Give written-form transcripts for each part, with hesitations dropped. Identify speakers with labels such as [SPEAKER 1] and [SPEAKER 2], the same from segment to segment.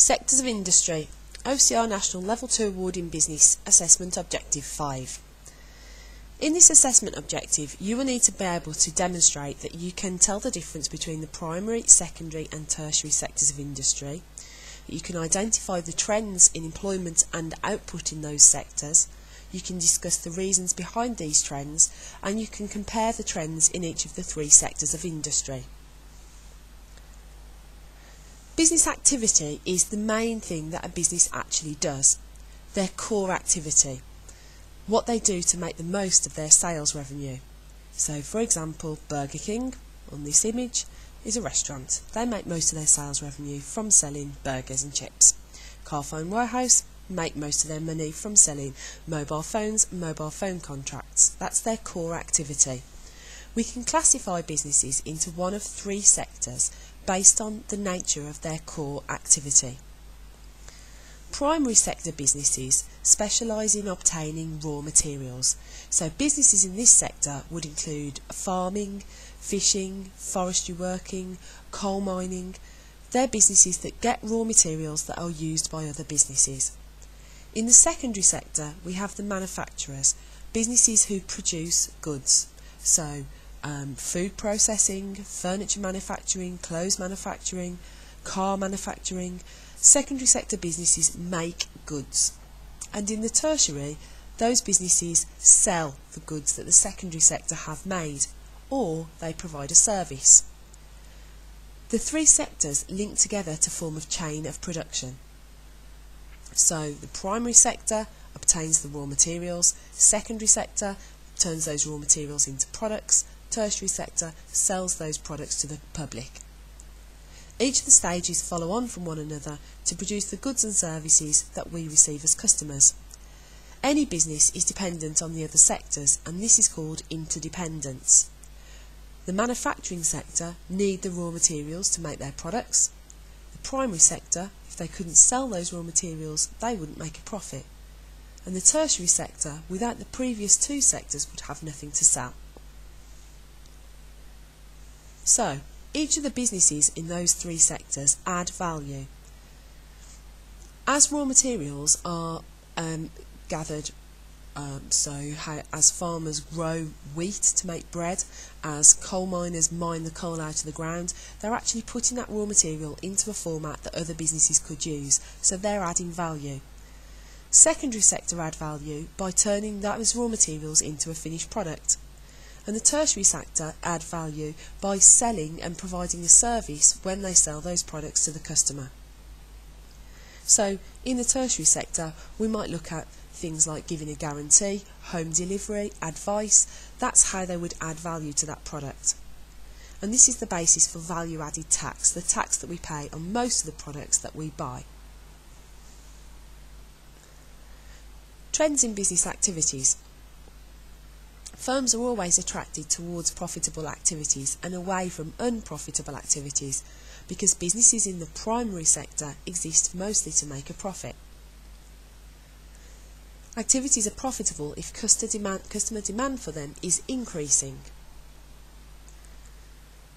[SPEAKER 1] Sectors of Industry, OCR National Level 2 Award in Business, Assessment Objective 5. In this assessment objective, you will need to be able to demonstrate that you can tell the difference between the primary, secondary and tertiary sectors of industry, that you can identify the trends in employment and output in those sectors, you can discuss the reasons behind these trends, and you can compare the trends in each of the three sectors of industry. Business activity is the main thing that a business actually does, their core activity, what they do to make the most of their sales revenue. So for example, Burger King, on this image, is a restaurant. They make most of their sales revenue from selling burgers and chips. Carphone Warehouse make most of their money from selling mobile phones and mobile phone contracts. That's their core activity. We can classify businesses into one of three sectors based on the nature of their core activity. Primary sector businesses specialise in obtaining raw materials, so businesses in this sector would include farming, fishing, forestry working, coal mining. They're businesses that get raw materials that are used by other businesses. In the secondary sector we have the manufacturers, businesses who produce goods, so food processing, furniture manufacturing, clothes manufacturing, car manufacturing. Secondary sector businesses make goods. And in the tertiary, those businesses sell the goods that the secondary sector have made, or they provide a service. The three sectors link together to form a chain of production. So the primary sector obtains the raw materials, secondary sector turns those raw materials into products, tertiary sector sells those products to the public. Each of the stages follow on from one another to produce the goods and services that we receive as customers. Any business is dependent on the other sectors, and this is called interdependence. The manufacturing sector need the raw materials to make their products. The primary sector, if they couldn't sell those raw materials, they wouldn't make a profit. And the tertiary sector, without the previous two sectors, would have nothing to sell. So, each of the businesses in those three sectors add value. As raw materials are gathered, as farmers grow wheat to make bread, as coal miners mine the coal out of the ground, they're actually putting that raw material into a format that other businesses could use, so they're adding value. Secondary sector add value by turning those raw materials into a finished product. And the tertiary sector add value by selling and providing a service when they sell those products to the customer. So in the tertiary sector we might look at things like giving a guarantee, home delivery, advice. That's how they would add value to that product. And this is the basis for value added tax, the tax that we pay on most of the products that we buy. Trends in business activities. Firms are always attracted towards profitable activities and away from unprofitable activities because businesses in the primary sector exist mostly to make a profit. Activities are profitable if customer demand for them is increasing.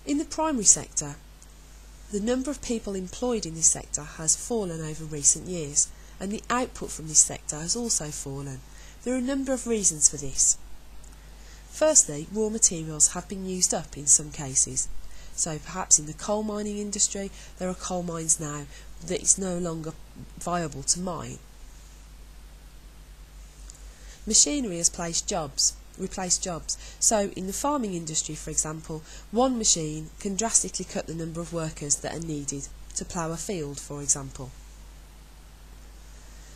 [SPEAKER 1] In the primary sector, the number of people employed in this sector has fallen over recent years, and the output from this sector has also fallen. There are a number of reasons for this. Firstly, raw materials have been used up in some cases. So perhaps in the coal mining industry, there are coal mines now that it's no longer viable to mine. Machinery has replaced jobs. So in the farming industry, for example, one machine can drastically cut the number of workers that are needed to plough a field, for example.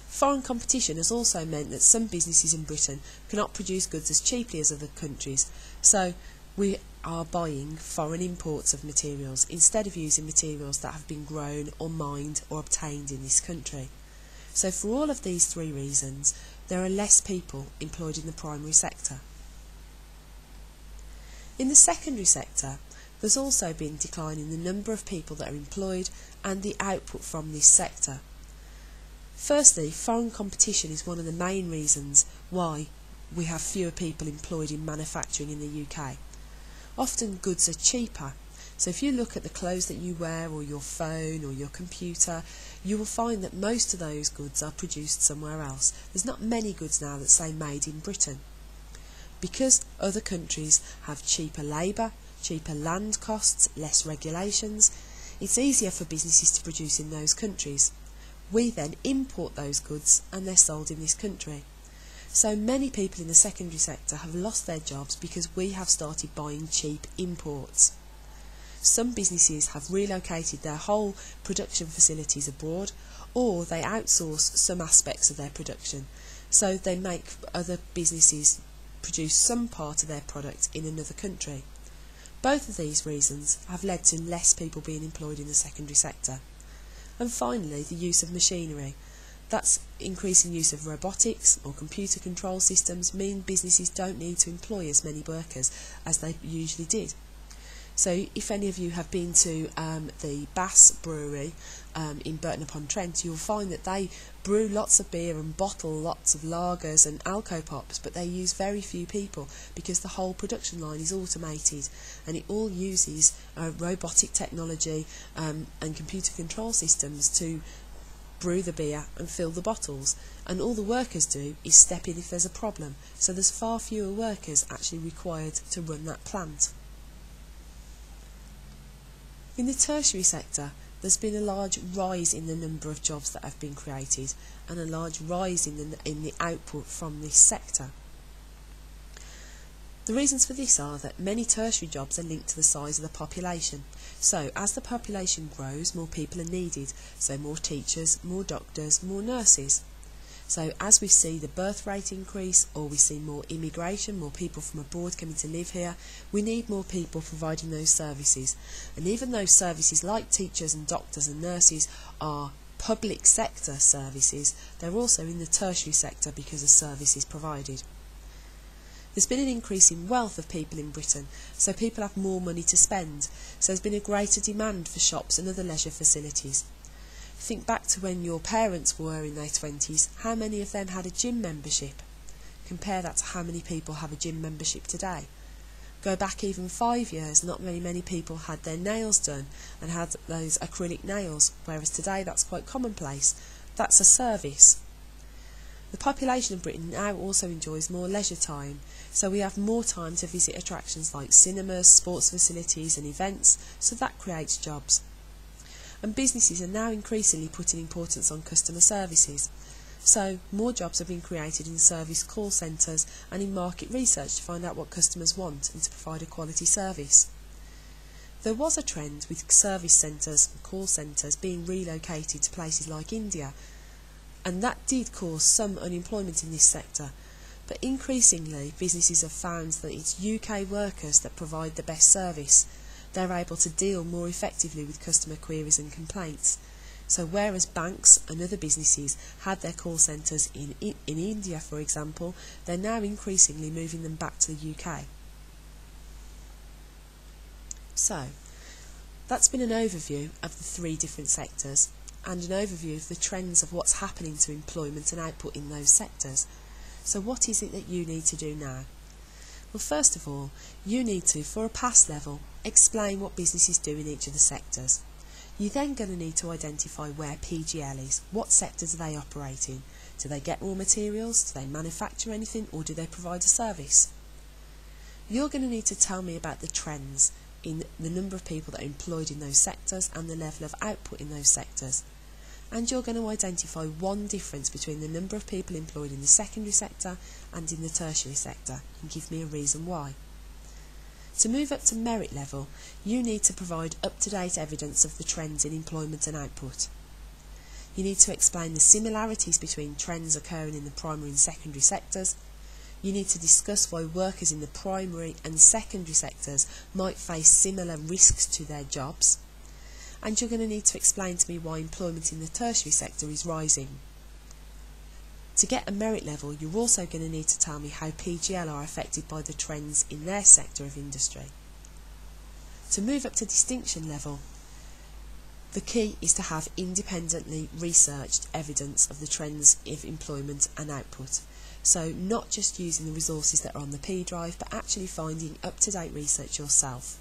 [SPEAKER 1] Foreign competition has also meant that some businesses in Britain cannot produce goods as cheaply as other countries, so we are buying foreign imports of materials instead of using materials that have been grown or mined or obtained in this country. So for all of these three reasons, there are less people employed in the primary sector. In the secondary sector, there's also been a decline in the number of people that are employed and the output from this sector. Firstly, foreign competition is one of the main reasons why we have fewer people employed in manufacturing in the UK. Often goods are cheaper, So if you look at the clothes that you wear or your phone or your computer, you will find that most of those goods are produced somewhere else. There's not many goods now that say made in Britain. Because other countries have cheaper labour, cheaper land costs, less regulations, it's easier for businesses to produce in those countries. We then import those goods and they're sold in this country. So many people in the secondary sector have lost their jobs because we have started buying cheap imports. Some businesses have relocated their whole production facilities abroad, or they outsource some aspects of their production. So they make other businesses produce some part of their product in another country. Both of these reasons have led to less people being employed in the secondary sector. And finally, the use of machinery. That's increasing use of robotics or computer control systems mean businesses don't need to employ as many workers as they usually did. So if any of you have been to the Bass Brewery in Burton-upon-Trent, you'll find that they brew lots of beer and bottle lots of lagers and alco-pops, but they use very few people because the whole production line is automated and it all uses robotic technology and computer control systems to brew the beer and fill the bottles, and all the workers do is step in if there's a problem, so there's far fewer workers actually required to run that plant. In the tertiary sector, there's been a large rise in the number of jobs that have been created and a large rise in the output from this sector. The reasons for this are that many tertiary jobs are linked to the size of the population. So as the population grows, more people are needed, so more teachers, more doctors, more nurses. So as we see the birth rate increase, or we see more immigration, more people from abroad coming to live here, we need more people providing those services. And even though services like teachers and doctors and nurses are public sector services, they're also in the tertiary sector because the service is provided. There's been an increase in wealth of people in Britain, so people have more money to spend, so there's been a greater demand for shops and other leisure facilities. Think back to when your parents were in their 20s, how many of them had a gym membership? Compare that to how many people have a gym membership today. Go back even 5 years, not very many people had their nails done and had those acrylic nails, whereas today that's quite commonplace. That's a service. The population of Britain now also enjoys more leisure time, so we have more time to visit attractions like cinemas, sports facilities and events, so that creates jobs. And businesses are now increasingly putting importance on customer services, so more jobs are being created in service call centres and in market research to find out what customers want and to provide a quality service. There was a trend with service centres and call centres being relocated to places like India, and that did cause some unemployment in this sector, but increasingly businesses have found that it's UK workers that provide the best service. They're able to deal more effectively with customer queries and complaints. So whereas banks and other businesses had their call centres in India, for example, they're now increasingly moving them back to the UK. So that's been an overview of the three different sectors, and an overview of the trends of what's happening to employment and output in those sectors. So what is it that you need to do now? Well, first of all, you need to, for a pass level, explain what businesses do in each of the sectors. You're then going to need to identify where PGL is. What sectors do they operate in? Do they get raw materials? Do they manufacture anything? Or do they provide a service? You're going to need to tell me about the trends in the number of people that are employed in those sectors and the level of output in those sectors. And you're going to identify one difference between the number of people employed in the secondary sector and in the tertiary sector, and give me a reason why. To move up to merit level, you need to provide up-to-date evidence of the trends in employment and output. You need to explain the similarities between trends occurring in the primary and secondary sectors. You need to discuss why workers in the primary and secondary sectors might face similar risks to their jobs. And you're going to need to explain to me why employment in the tertiary sector is rising. To get a merit level, you're also going to need to tell me how PGL are affected by the trends in their sector of industry. To move up to distinction level, the key is to have independently researched evidence of the trends of employment and output. So not just using the resources that are on the P drive, but actually finding up-to-date research yourself.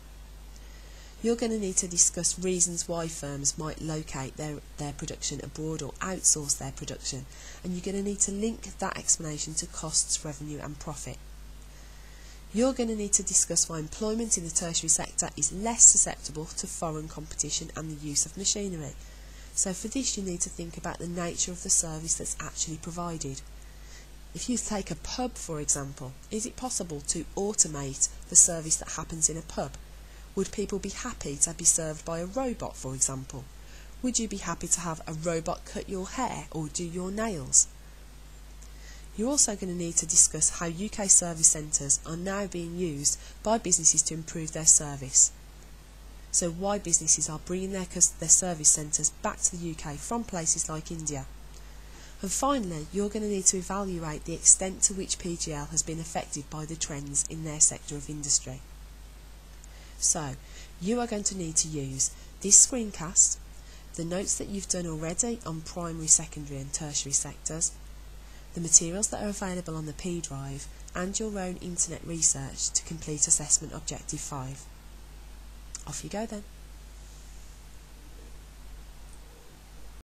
[SPEAKER 1] You're going to need to discuss reasons why firms might locate their production abroad or outsource their production, and you're going to need to link that explanation to costs, revenue and profit. You're going to need to discuss why employment in the tertiary sector is less susceptible to foreign competition and the use of machinery. So for this you need to think about the nature of the service that's actually provided. If you take a pub for example, is it possible to automate the service that happens in a pub? Would people be happy to be served by a robot, for example? Would you be happy to have a robot cut your hair or do your nails? You're also going to need to discuss how UK service centres are now being used by businesses to improve their service. So why businesses are bringing their service centres back to the UK from places like India. And finally, you're going to need to evaluate the extent to which PGL has been affected by the trends in their sector of industry. So, you are going to need to use this screencast, the notes that you've done already on primary, secondary and tertiary sectors, the materials that are available on the P drive and your own internet research to complete assessment objective 5. Off you go then.